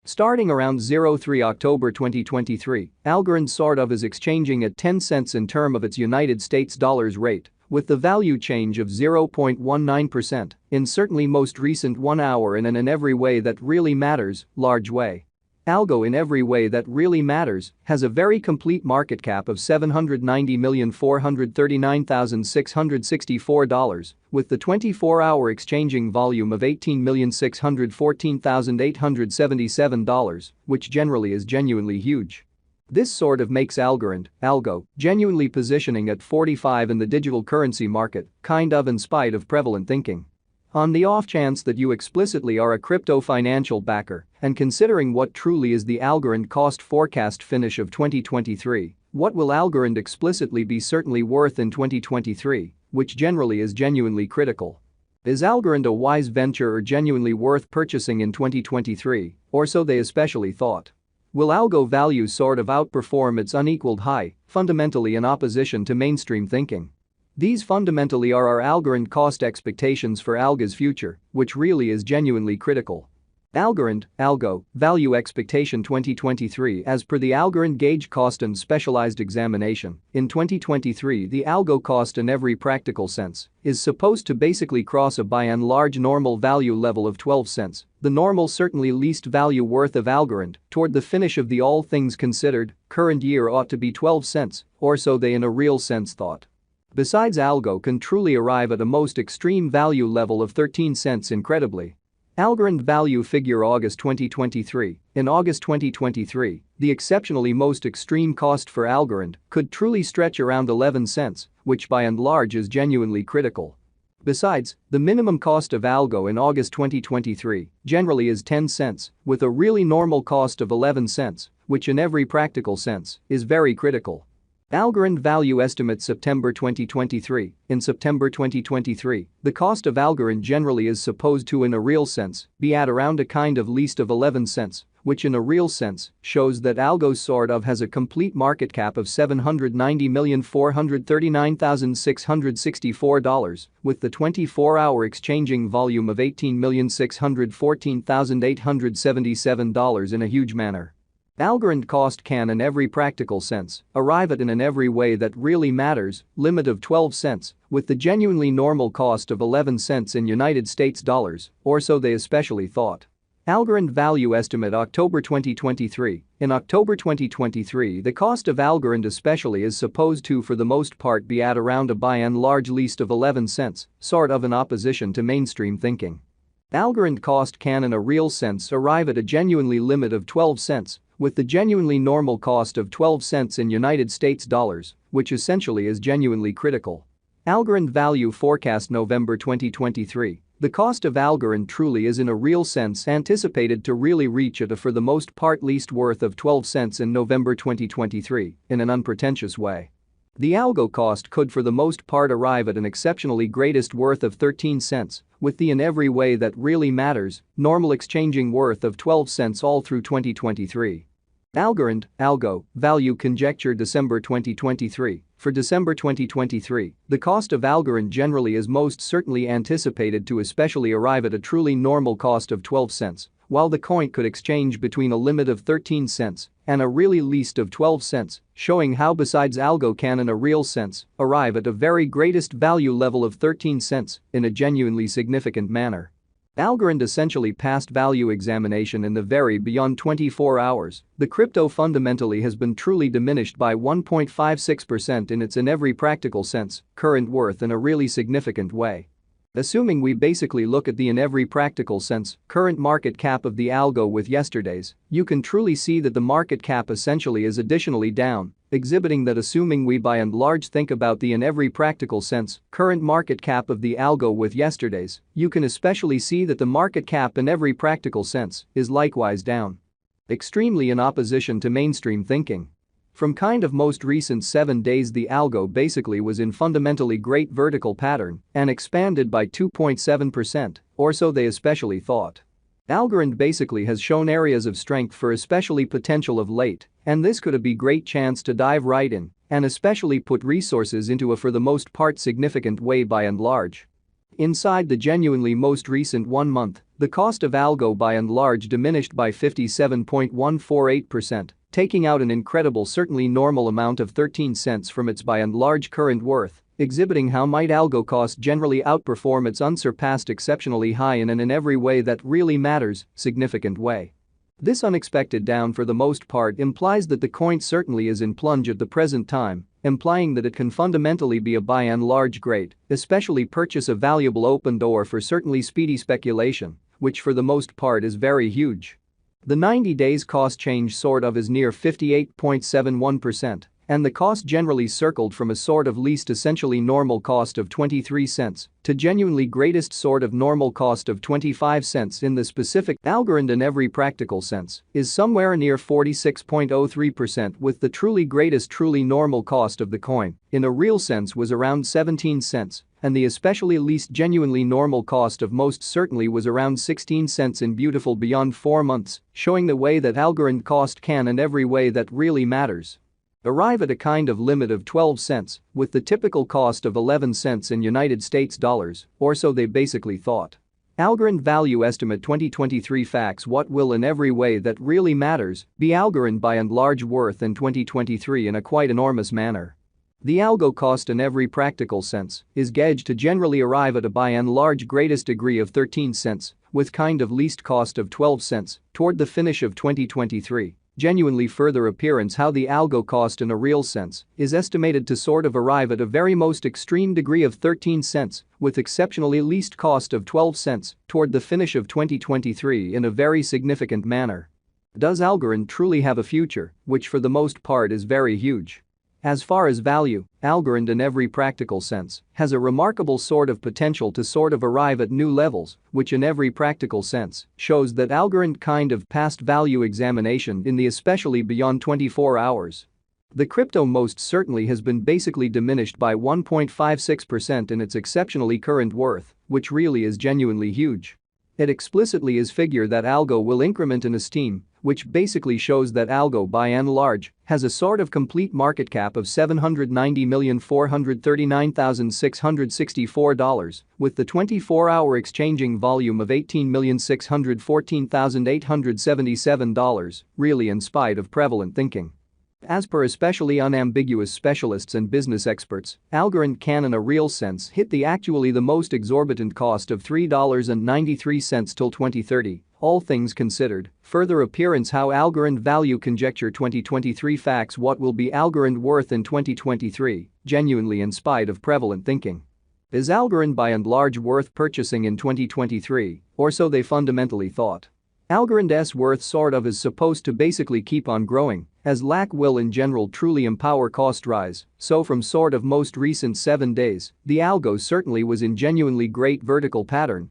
Starting around 03 October 2023, Algorand sort of is exchanging at 10 cents in term of its United States dollars rate, with the value change of 0.19% in certainly most recent 1 hour and in every way that really matters, large way. Algo in every way that really matters has a very complete market cap of $790,439,664 with the 24-hour exchanging volume of $18,614,877, which generally is genuinely huge. This sort of makes Algorand, Algo, genuinely positioning at 45 in the digital currency market, kind of in spite of prevalent thinking. On the off chance that you explicitly are a crypto financial backer and considering what truly is the Algorand cost forecast finish of 2023, what will Algorand explicitly be certainly worth in 2023, which generally is genuinely critical. Is Algorand a wise venture or genuinely worth purchasing in 2023, or so they especially thought? Will Algo value sort of outperform its unequaled high, fundamentally in opposition to mainstream thinking? These fundamentally are our Algorand cost expectations for Algo's future, which really is genuinely critical. Algorand, Algo, value expectation 2023 as per the Algorand gauge cost and specialized examination. In 2023 the Algo cost in every practical sense is supposed to basically cross a by and large normal value level of 12 cents, the normal certainly least value worth of Algorand, toward the finish of the all things considered, current year ought to be 12 cents, or so they in a real sense thought. Besides Algo can truly arrive at a most extreme value level of 13 cents incredibly. Algorand value figure August 2023. In August 2023, the exceptionally most extreme cost for Algorand could truly stretch around 11 cents, which by and large is genuinely critical. Besides, the minimum cost of Algo in August 2023 generally is 10 cents, with a really normal cost of 11 cents, which in every practical sense is very critical. Algorand value estimate September 2023. In September 2023, the cost of Algorand generally is supposed to in a real sense be at around a kind of least of 11 cents, which in a real sense shows that Algo sort of has a complete market cap of $790,439,664 with the 24-hour exchanging volume of $18,614,877 in a huge manner. Algorand cost can in every practical sense arrive at in every way that really matters, limit of 12 cents, with the genuinely normal cost of 11 cents in United States dollars, or so they especially thought. Algorand value estimate October 2023. In October 2023 the cost of Algorand especially is supposed to for the most part be at around a by and large least of 11 cents, sort of in opposition to mainstream thinking. Algorand cost can in a real sense arrive at a genuinely limit of 12 cents, with the genuinely normal cost of 12 cents in United States dollars, which essentially is genuinely critical. Algorand value forecast November 2023. The cost of Algorand truly is in a real sense anticipated to really reach at a for the most part least worth of 12 cents in November 2023, in an unpretentious way. The Algo cost could for the most part arrive at an exceptionally greatest worth of 13 cents, with the in every way that really matters, normal exchanging worth of 12 cents all through 2023. Algorand, Algo, value conjecture December 2023. For December 2023, the cost of Algorand generally is most certainly anticipated to especially arrive at a truly normal cost of 12 cents, while the coin could exchange between a limit of 13 cents and a really least of 12 cents, showing how besides Algo can in a real sense arrive at a very greatest value level of 13 cents in a genuinely significant manner. Algorand essentially passed value examination in the very beyond 24 hours. The crypto fundamentally has been truly diminished by 1.56% in its in every practical sense current worth in a really significant way. Assuming we basically look at the in every practical sense current market cap of the Algo with yesterday's, you can truly see that the market cap essentially is additionally down, exhibiting that assuming we by and large think about the in every practical sense current market cap of the Algo with yesterday's, you can especially see that the market cap in every practical sense is likewise down. Extremely in opposition to mainstream thinking. From kind of most recent 7 days the Algo basically was in fundamentally great vertical pattern and expanded by 2.7%, or so they especially thought. Algorand basically has shown areas of strength for especially potential of late, and this could be great chance to dive right in and especially put resources into a for the most part significant way by and large. Inside the genuinely most recent 1 month, the cost of Algo by and large diminished by 57.148%, taking out an incredible certainly normal amount of 13 cents from its by and large current worth, exhibiting how might Algo cost generally outperform its unsurpassed exceptionally high in every way that really matters, significant way. This unexpected down for the most part implies that the coin certainly is in plunge at the present time, implying that it can fundamentally be a by and large great, especially purchase a valuable open door for certainly speedy speculation, which for the most part is very huge. The 90 days cost change sort of is near 58.71%. And the cost generally circled from a sort of least essentially normal cost of 23 cents to genuinely greatest sort of normal cost of 25 cents in the specific Algorand in every practical sense is somewhere near 46.03%, with the truly greatest truly normal cost of the coin in a real sense was around 17 cents and the especially least genuinely normal cost of most certainly was around 16 cents in beautiful beyond 4 months, showing the way that Algorand cost can in every way that really matters arrive at a kind of limit of 12 cents, with the typical cost of 11 cents in United States dollars, or so they basically thought. Algorand Value Estimate 2023 Facts. What will in every way that really matters be Algorand by and large worth in 2023 in a quite enormous manner? The Algo cost in every practical sense is gauged to generally arrive at a by and large greatest degree of 13 cents, with kind of least cost of 12 cents toward the finish of 2023. Genuinely further appearance how the Algo cost in a real sense is estimated to sort of arrive at a very most extreme degree of 13 cents with exceptionally least cost of 12 cents toward the finish of 2023 in a very significant manner. Does Algorand truly have a future, which for the most part is very huge? As far as value, Algorand in every practical sense has a remarkable sort of potential to sort of arrive at new levels, which in every practical sense shows that Algorand kind of past value examination in the especially beyond 24 hours. The crypto most certainly has been basically diminished by 1.56% in its exceptionally current worth, which really is genuinely huge. It explicitly is figure that Algo will increment in esteem, which basically shows that Algo by and large has a sort of complete market cap of $790,439,664, with the 24-hour exchanging volume of $18,614,877, really in spite of prevalent thinking. As per especially unambiguous specialists and business experts, Algorand can in a real sense hit the actually the most exorbitant cost of $3.93 till 2030, all things considered. Further appearance how Algorand Value Conjecture 2023 Facts. What will be Algorand worth in 2023, genuinely in spite of prevalent thinking? Is Algorand by and large worth purchasing in 2023, or so they fundamentally thought? Algorand's worth sort of is supposed to basically keep on growing, as lack will in general truly empower cost rise, so from sort of most recent 7 days, the Algo certainly was in genuinely great vertical pattern